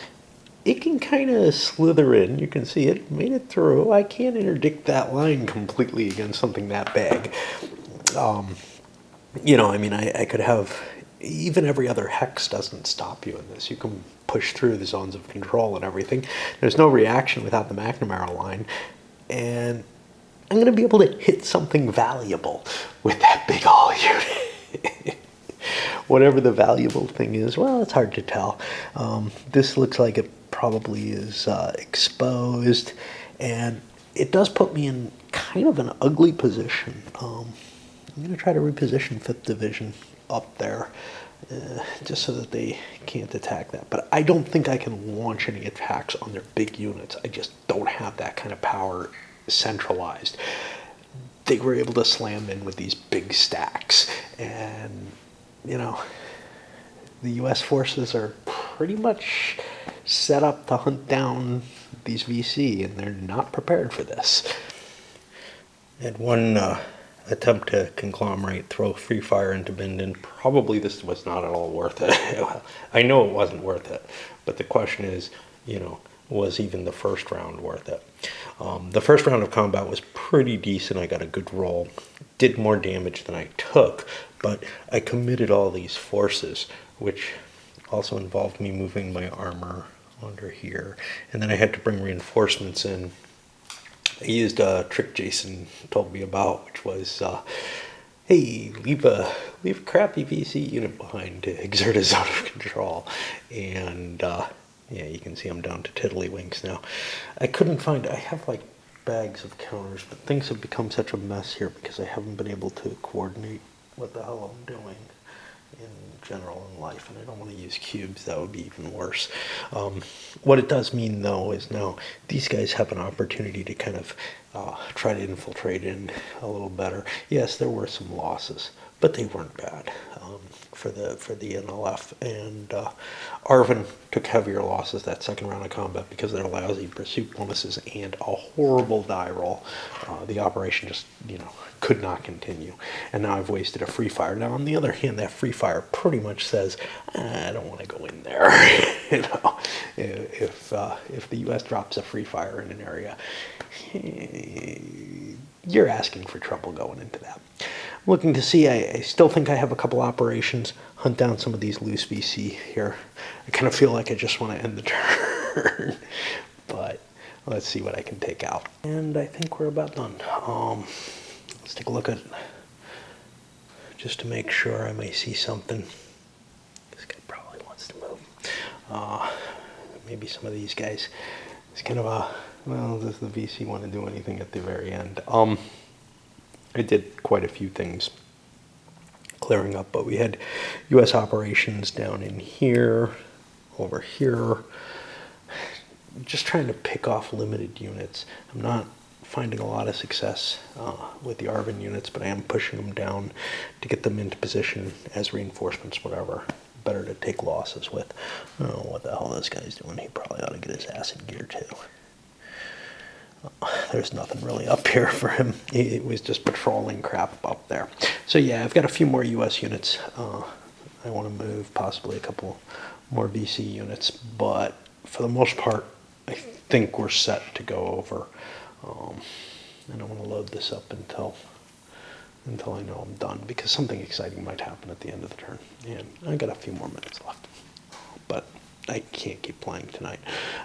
it can kind of slither in. You can see it made it through. I can't interdict that line completely against something that big. You know, I mean, I could have, even every other hex doesn't stop you in this. You can push through the zones of control and everything. There's no reaction without the McNamara line. And I'm going to be able to hit something valuable with that big all unit. Whatever the valuable thing is, well, it's hard to tell. This looks like it probably is exposed, and it does put me in kind of an ugly position. I'm going to try to reposition 5th Division up there, just so that they can't attack that. But I don't think I can launch any attacks on their big units. I just don't have that kind of power centralized. they were able to slam in with these big stacks. And, you know, the U.S. forces are pretty much set up to hunt down these VC, and they're not prepared for this. At one attempt to conglomerate, throw Free Fire into Bindon, probably this was not at all worth it. I know it wasn't worth it, but the question is, you know, was even the first round worth it? The first round of combat was pretty decent. I got a good roll, did more damage than I took, but I committed all these forces, which also involved me moving my armor under here, and then I had to bring reinforcements in. I used a trick Jason told me about, which was, hey, leave a crappy VC unit behind to exert his out of control. And yeah, you can see I'm down to tiddlywinks now. I have like bags of counters, but things have become such a mess here because I haven't been able to coordinate what the hell I'm doing in general in life, and I don't want to use cubes. That would be even worse. What it does mean, though, is now these guys have an opportunity to kind of try to infiltrate in a little better. Yes, there were some losses, but they weren't bad for the NLF. And Arvin took heavier losses that second round of combat because of their lousy pursuit bonuses and a horrible die roll. The operation just, you know, could not continue. And now I've wasted a Free Fire. Now, on the other hand, that Free Fire pretty much says, I don't want to go in there. You know, if the U.S. drops a Free Fire in an area, you're asking for trouble going into that. I'm looking to see, I still think I have a couple operations, hunt down some of these loose VC here. I kind of feel like I just want to end the turn, but let's see what I can take out. And I think we're about done. Let's take a look at, just to make sure I may see something. This guy probably wants to move. Maybe some of these guys. It's kind of a, well, does the VC want to do anything at the very end? I did quite a few things clearing up, but we had U.S. operations down in here, over here, just trying to pick off limited units. I'm not finding a lot of success with the Arvin units, but I am pushing them down to get them into position as reinforcements, whatever. Better to take losses with. I don't know what the hell this guy's doing. He probably ought to get his ass in gear too. There's nothing really up here for him. He was just patrolling crap up there. So yeah, I've got a few more U.S. units. I want to move possibly a couple more VC units, but for the most part, I think we're set to go over. I don't want to load this up until I know I'm done, because something exciting might happen at the end of the turn, and I got a few more minutes left. But I can't keep playing tonight.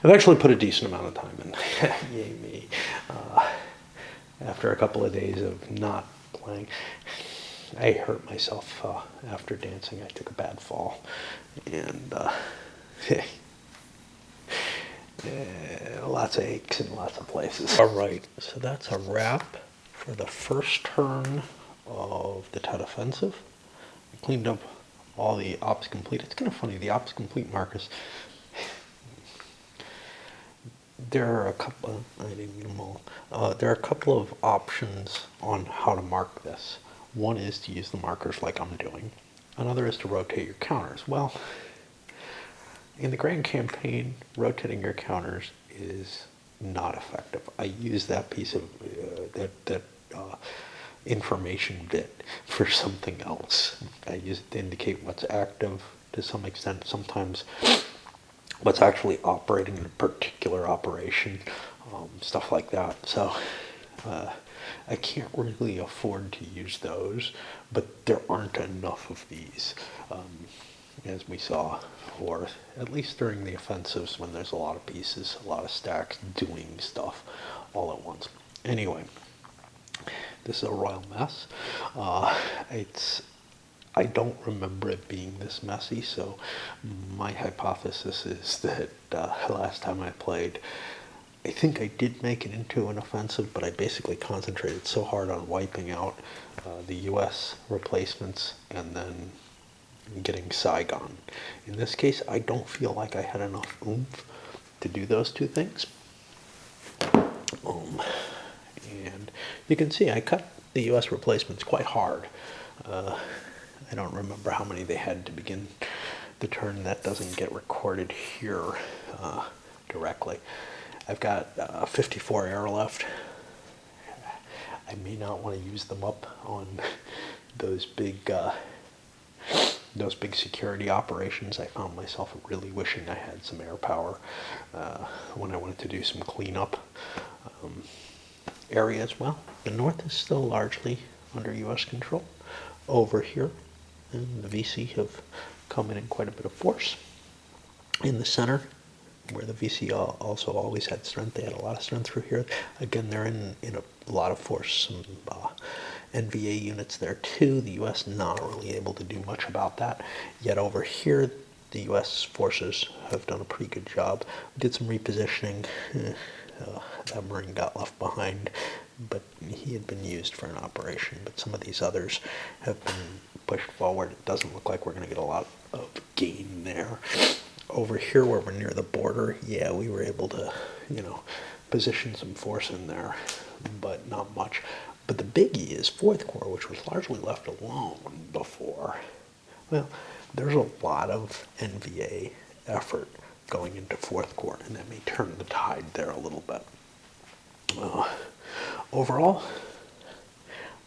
I've actually put a decent amount of time in. Yay me. After a couple of days of not playing, I hurt myself after dancing. I took a bad fall, and lots of aches in lots of places. All right, so that's a wrap for the first turn of the Tet Offensive. I cleaned up all the ops complete. It's kind of funny, the ops complete markers. There are a couple, I didn't get them all. There are a couple of options on how to mark this. One is to use the markers like I'm doing. Another is to rotate your counters. Well, in the Grand Campaign, rotating your counters is not effective. I use that piece of information bit for something else. I use it to indicate what's active to some extent, sometimes what's actually operating in a particular operation, stuff like that. So I can't really afford to use those, but there aren't enough of these, as we saw, for at least during the offensives when there's a lot of pieces, a lot of stacks doing stuff all at once. Anyway, this is a royal mess. I don't remember it being this messy, so my hypothesis is that last time I played, I think I did make it into an offensive, but I basically concentrated so hard on wiping out the U.S. replacements and then getting Saigon. In this case, I don't feel like I had enough oomph to do those two things. And you can see I cut the U.S. replacement's quite hard. I don't remember how many they had to begin the turn. That doesn't get recorded here directly. I've got 54 air left. I may not want to use them up on those big security operations. I found myself really wishing I had some air power when I wanted to do some cleanup areas. Well, the north is still largely under U.S. control. Over here, and the VC have come in quite a bit of force. In the center, where the VC also always had strength, they had a lot of strength through here. Again, they're in a lot of force. Some NVA units there too. The U.S. not really able to do much about that. Yet over here, the U.S. forces have done a pretty good job. We did some repositioning. That Marine got left behind, but he had been used for an operation. But some of these others have been pushed forward. It doesn't look like we're going to get a lot of gain there. Over here where we're near the border, yeah, we were able to, position some force in there, but not much. But the biggie is Fourth Corps, which was largely left alone before. Well, there's a lot of NVA effort going into Fourth Corps, and that may turn the tide there a little bit. Overall,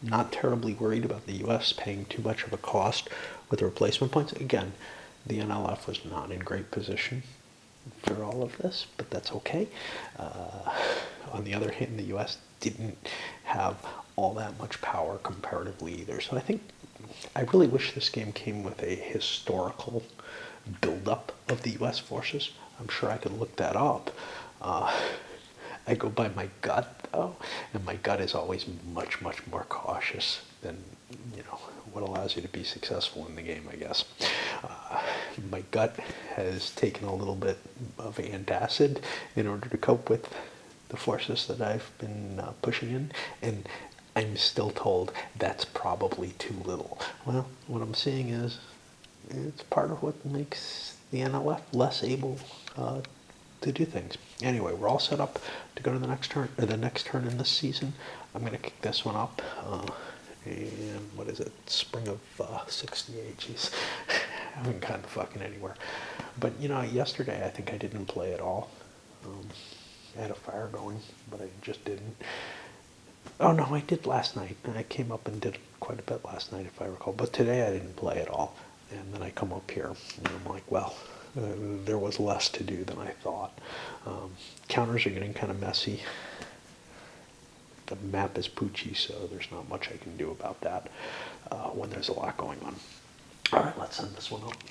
not terribly worried about the U.S. paying too much of a cost with replacement points. Again, the NLF was not in great position for all of this, but that's okay. On the other hand, the U.S. didn't have all that much power comparatively either. So I really wish this game came with a historical buildup of the U.S. forces. I'm sure I could look that up. I go by my gut, though, and my gut is always much, much more cautious than, what allows you to be successful in the game, I guess. My gut has taken a little bit of antacid in order to cope with the forces that I've been pushing in, and I'm still told that's probably too little. Well, what I'm seeing is it's part of what makes the NLF less able to do things. Anyway, we're all set up to go to the next turn in this season. I'm going to kick this one up. And what is it? Spring of 68. Jeez, I haven't gotten fucking anywhere. But yesterday I think I didn't play at all. I had a fire going, but I just didn't. Oh no, I did last night. I came up and did quite a bit last night, if I recall. But today I didn't play at all. And then I come up here and I'm like, well, there was less to do than I thought. Counters are getting kind of messy. The map is poochy, so there's not much I can do about that when there's a lot going on. All right, let's send this one up.